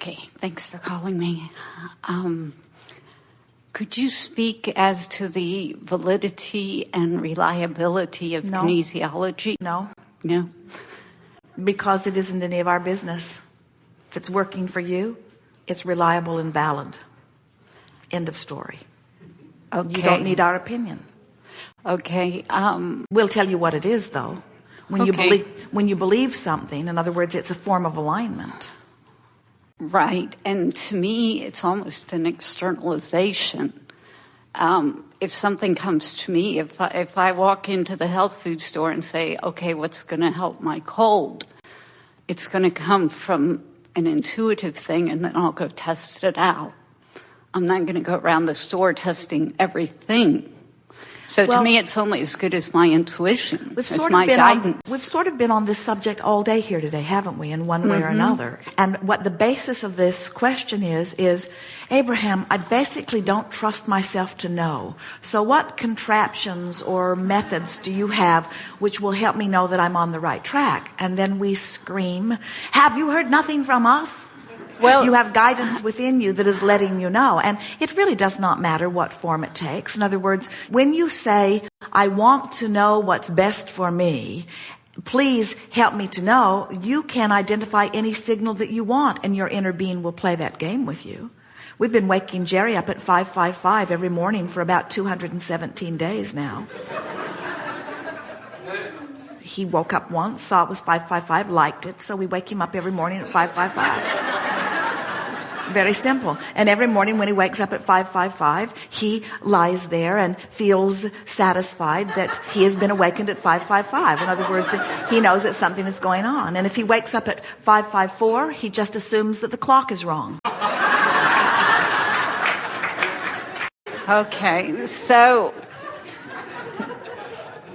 Okay, thanks for calling me. Could you speak as to the validity and reliability of kinesiology? No. No? Because it isn't any of our business. If it's working for you, it's reliable and valid. End of story. Okay. You don't need our opinion. Okay. We'll tell you what it is, though. When you believe something, in other words, it's a form of alignment. Right. And to me, it's almost an externalization. If something comes to me, if I walk into the health food store and say, okay, what's going to help my cold? It's going to come from an intuitive thing, and then I'll go test it out. I'm not going to go around the store testing everything. So to me, it's only as good as my intuition, as my guidance. We've sort of been on this subject all day here today, haven't we, in one way or another? And what the basis of this question is, Abraham, I basically don't trust myself to know. So what contraptions or methods do you have which will help me know that I'm on the right track? And then we scream, have you heard nothing from us? Well, you have guidance within you that is letting you know. And it really does not matter what form it takes. In other words, when you say, I want to know what's best for me, please help me to know, you can identify any signal that you want, and your inner being will play that game with you. We've been waking Jerry up at 5:55 every morning for about 217 days now. He woke up once, saw it was 5:55, liked it, so we wake him up every morning at 5:55. Very simple. And every morning when he wakes up at 5:55, he lies there and feels satisfied that he has been awakened at 5:55. In other words, he knows that something is going on. And if he wakes up at 5:54, he just assumes that the clock is wrong. Okay, so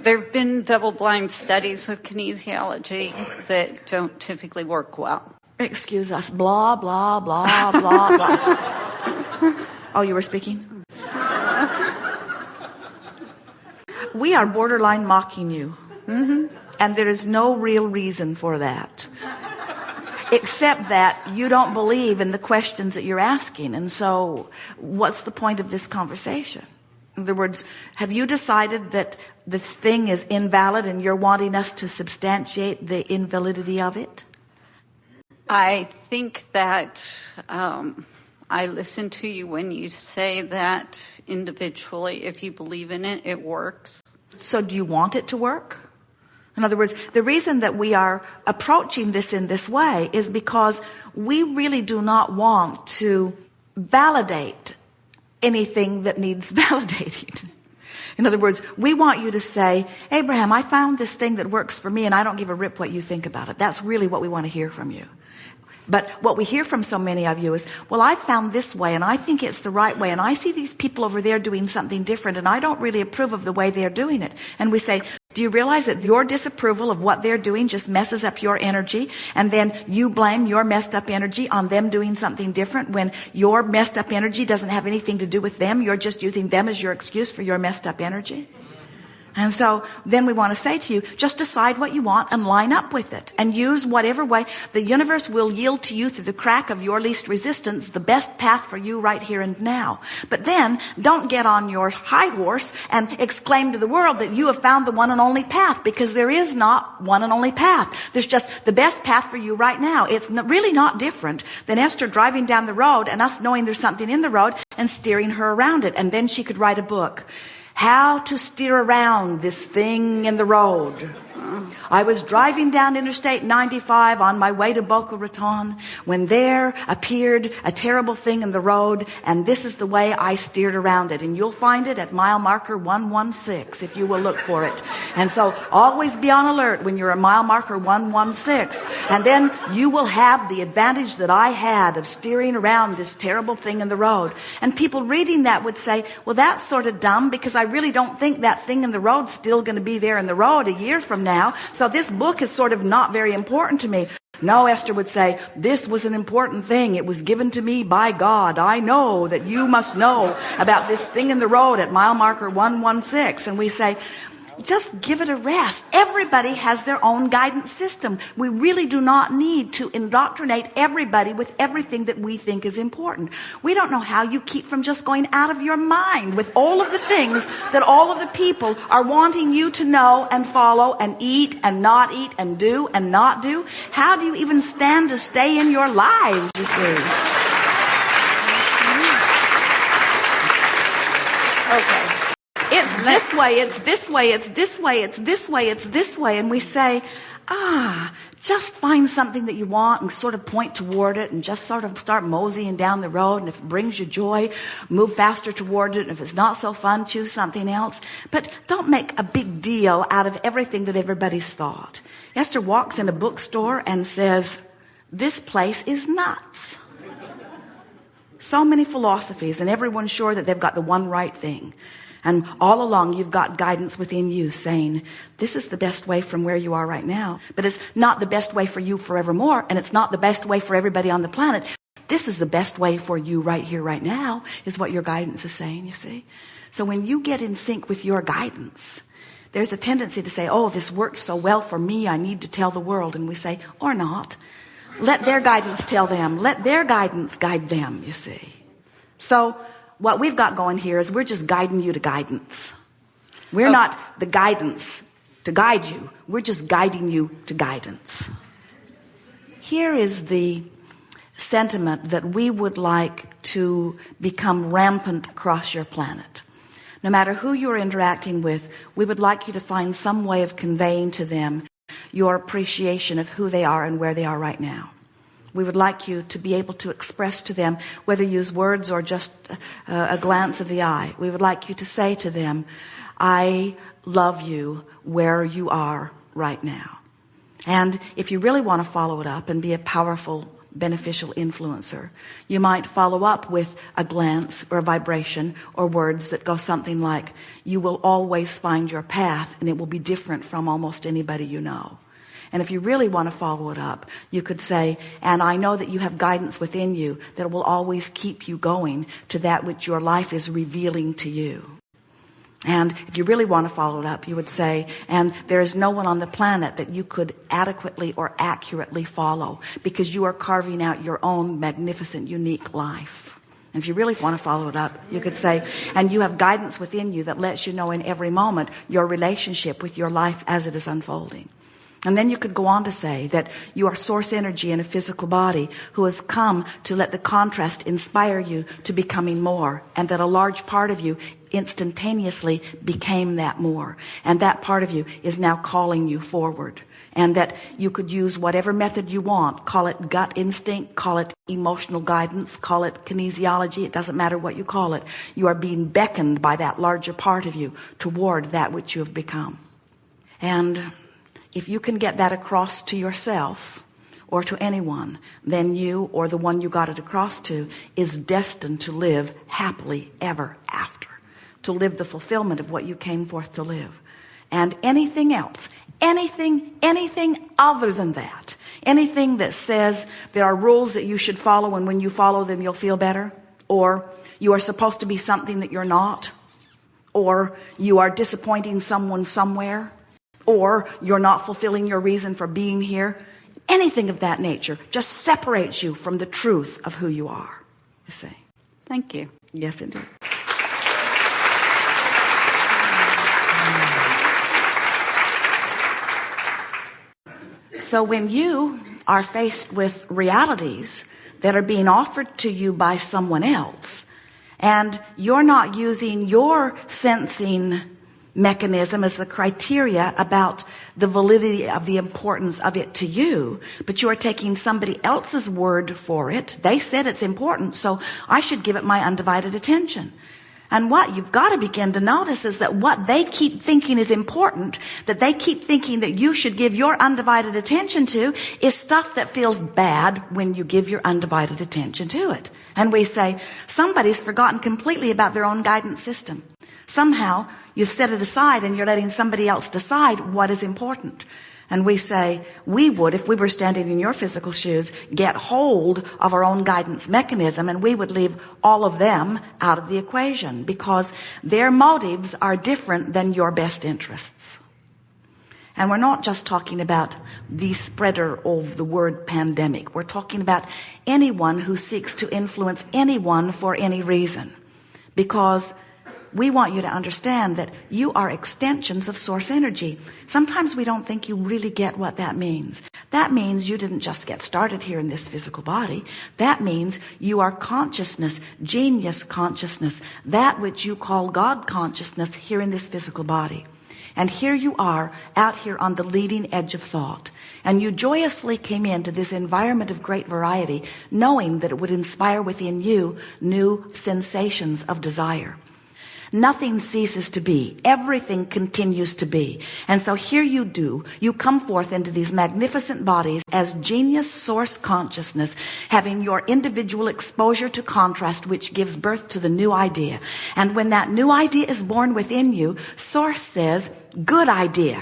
there have been double-blind studies with kinesiology that don't typically work well. Excuse us. Blah, blah, blah, blah, blah. Oh, you were speaking? We are borderline mocking you. And there is no real reason for that. Except that you don't believe in the questions that you're asking. And so what's the point of this conversation? In other words, have you decided that this thing is invalid and you're wanting us to substantiate the invalidity of it? I think that I listen to you when you say that individually, if you believe in it, it works. So do you want it to work? In other words, the reason that we are approaching this in this way is because we really do not want to validate anything that needs validating. In other words, we want you to say, Abraham, I found this thing that works for me and I don't give a rip what you think about it. That's really what we want to hear from you. But what we hear from so many of you is, well, I found this way and I think it's the right way and I see these people over there doing something different and I don't really approve of the way they're doing it. And we say, do you realize that your disapproval of what they're doing just messes up your energy, and then you blame your messed up energy on them doing something different when your messed up energy doesn't have anything to do with them? You're just using them as your excuse for your messed up energy. And so then we want to say to you, just decide what you want and line up with it and use whatever way. The universe will yield to you through the crack of your least resistance, the best path for you right here and now. But then don't get on your high horse and exclaim to the world that you have found the one and only path, because there is not one and only path. There's just the best path for you right now. It's really not different than Esther driving down the road and us knowing there's something in the road and steering her around it. And then she could write a book. How to steer around this thing in the road. I was driving down Interstate 95 on my way to Boca Raton when there appeared a terrible thing in the road, and this is the way I steered around it. And you'll find it at mile marker 116 if you will look for it. And so always be on alert when you're at mile marker 116. And then you will have the advantage that I had of steering around this terrible thing in the road. And people reading that would say, well, that's sort of dumb, because I really don't think that thing in the road's still going to be there in the road a year from now. So this book is sort of not very important to me. No, Esther would say, this was an important thing. It was given to me by God. I know that you must know about this thing in the road at mile marker 116. And we say, Just give it a rest. Everybody has their own guidance system. We really do not need to indoctrinate everybody with everything that we think is important. We don't know how you keep from just going out of your mind with all of the things that all of the people are wanting you to know and follow and eat and not eat and do and not do. How do you even stand to stay in your lives, you see? Okay. It's this way, it's this way, it's this way, it's this way, it's this way. And we say, just find something that you want and sort of point toward it and just sort of start moseying down the road. And if it brings you joy, move faster toward it. And if it's not so fun, choose something else. But don't make a big deal out of everything that everybody's thought. Esther walks in a bookstore and says, this place is nuts. So many philosophies and everyone's sure that they've got the one right thing. And all along you've got guidance within you saying, this is the best way from where you are right now. But it's not the best way for you forevermore. And it's not the best way for everybody on the planet. This is the best way for you right here, right now, is what your guidance is saying, you see. So when you get in sync with your guidance, there's a tendency to say, oh, this worked so well for me, I need to tell the world. And we say, or not. Let their guidance tell them. Let their guidance guide them, you see. So what we've got going here is we're just guiding you to guidance. We're not the guidance to guide you. We're just guiding you to guidance. Here is the sentiment that we would like to become rampant across your planet. No matter who you're interacting with, we would like you to find some way of conveying to them your appreciation of who they are and where they are right now. We would like you to be able to express to them, whether you use words or just a glance of the eye. We would like you to say to them, I love you where you are right now. And if you really want to follow it up and be a powerful, beneficial influencer, you might follow up with a glance or a vibration or words that go something like, you will always find your path and it will be different from almost anybody you know. And if you really want to follow it up, you could say, and I know that you have guidance within you that will always keep you going to that which your life is revealing to you. And if you really want to follow it up, you would say, and there is no one on the planet that you could adequately or accurately follow because you are carving out your own magnificent, unique life. And if you really want to follow it up, you could say, and you have guidance within you that lets you know in every moment your relationship with your life as it is unfolding. And then you could go on to say that you are source energy in a physical body who has come to let the contrast inspire you to becoming more, and that a large part of you instantaneously became that more. And that part of you is now calling you forward. And that you could use whatever method you want. Call it gut instinct, call it emotional guidance, call it kinesiology. It doesn't matter what you call it. You are being beckoned by that larger part of you toward that which you have become. And if you can get that across to yourself or to anyone, then you or the one you got it across to is destined to live happily ever after, to live the fulfillment of what you came forth to live. And anything else, anything other than that, anything that says there are rules that you should follow and when you follow them you'll feel better, or you are supposed to be something that you're not, or you are disappointing someone somewhere, or you're not fulfilling your reason for being here, anything of that nature just separates you from the truth of who you are, you see. Thank you. Yes, indeed. So when you are faced with realities that are being offered to you by someone else, and you're not using your sensing mechanism as the criteria about the validity of the importance of it to you, but you are taking somebody else's word for it. They said it's important, so I should give it my undivided attention. And what you've got to begin to notice is that what they keep thinking is important, that they keep thinking that you should give your undivided attention to, is stuff that feels bad when you give your undivided attention to it. And we say, somebody's forgotten completely about their own guidance system. Somehow, you've set it aside and you're letting somebody else decide what is important. And we say, we would, if we were standing in your physical shoes, get hold of our own guidance mechanism, and we would leave all of them out of the equation because their motives are different than your best interests. And we're not just talking about the spreader of the word pandemic. We're talking about anyone who seeks to influence anyone for any reason. Because we want you to understand that you are extensions of source energy. Sometimes we don't think you really get what that means. That means you didn't just get started here in this physical body. That means you are consciousness, genius consciousness, that which you call God consciousness here in this physical body. And here you are out here on the leading edge of thought. And you joyously came into this environment of great variety, knowing that it would inspire within you new sensations of desire. Nothing ceases to be. Everything continues to be. And so here you do. You come forth into these magnificent bodies as genius source consciousness, having your individual exposure to contrast, which gives birth to the new idea. And when that new idea is born within you, source says, good idea.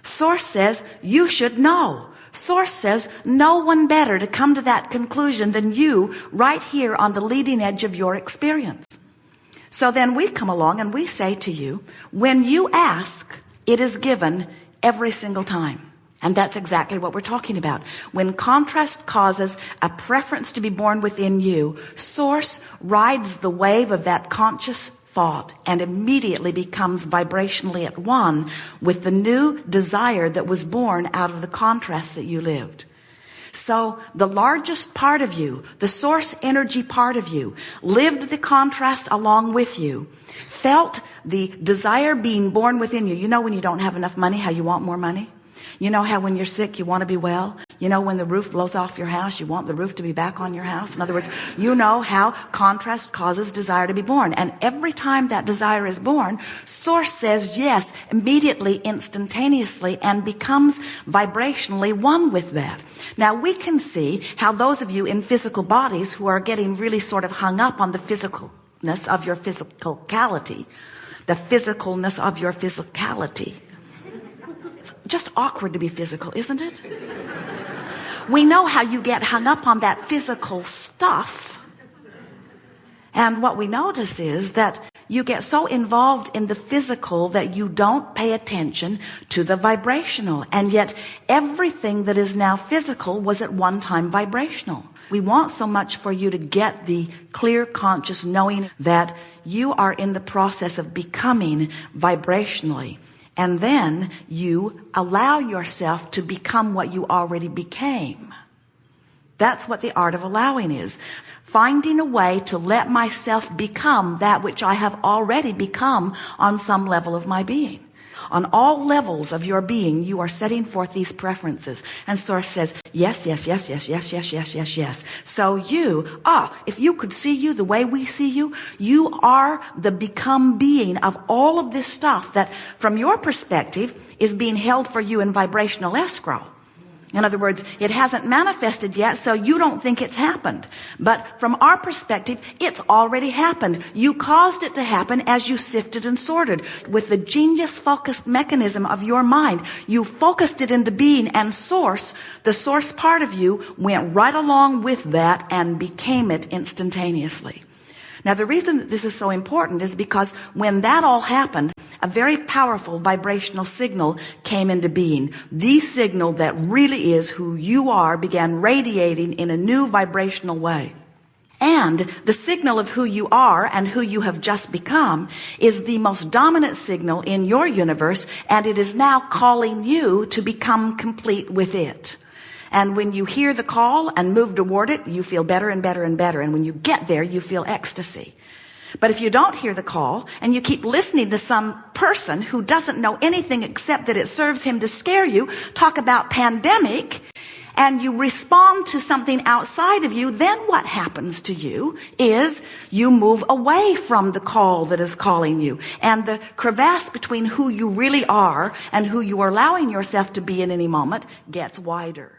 Source says, you should know. Source says, no one better to come to that conclusion than you right here on the leading edge of your experience. So then we come along and we say to you, when you ask, it is given every single time. And that's exactly what we're talking about. When contrast causes a preference to be born within you, source rides the wave of that conscious thought and immediately becomes vibrationally at one with the new desire that was born out of the contrast that you lived. So the largest part of you, the source energy part of you, lived the contrast along with you, felt the desire being born within you. You know when you don't have enough money, how you want more money? You know how when you're sick, you want to be well? You know when the roof blows off your house, you want the roof to be back on your house? In other words, you know how contrast causes desire to be born. And every time that desire is born, source says yes, immediately, instantaneously, and becomes vibrationally one with that. Now we can see how those of you in physical bodies who are getting really sort of hung up on the physicalness of your physicality, the physicalness of your physicality. It's just awkward to be physical, isn't it? We know how you get hung up on that physical stuff. And what we notice is that you get so involved in the physical that you don't pay attention to the vibrational. And yet everything that is now physical was at one time vibrational. We want so much for you to get the clear conscious knowing that you are in the process of becoming vibrationally. And then you allow yourself to become what you already became. That's what the art of allowing is. Finding a way to let myself become that which I have already become on some level of my being. On all levels of your being, you are setting forth these preferences. And source says, yes, yes, yes, yes, yes, yes, yes, yes, yes. So you, if you could see you the way we see you, you are the become being of all of this stuff that from your perspective is being held for you in vibrational escrow. In other words, it hasn't manifested yet, so you don't think it's happened. But from our perspective, it's already happened. You caused it to happen as you sifted and sorted. With the genius-focused mechanism of your mind, you focused it into being, and source, the source part of you, went right along with that and became it instantaneously. Now, the reason that this is so important is because when that all happened, a very powerful vibrational signal came into being. The signal that really is who you are began radiating in a new vibrational way. And the signal of who you are and who you have just become is the most dominant signal in your universe, and it is now calling you to become complete with it. And when you hear the call and move toward it, you feel better and better and better. And when you get there, you feel ecstasy. But if you don't hear the call and you keep listening to some person who doesn't know anything except that it serves him to scare you, talk about pandemic, and you respond to something outside of you, then what happens to you is you move away from the call that is calling you. And the crevasse between who you really are and who you are allowing yourself to be in any moment gets wider.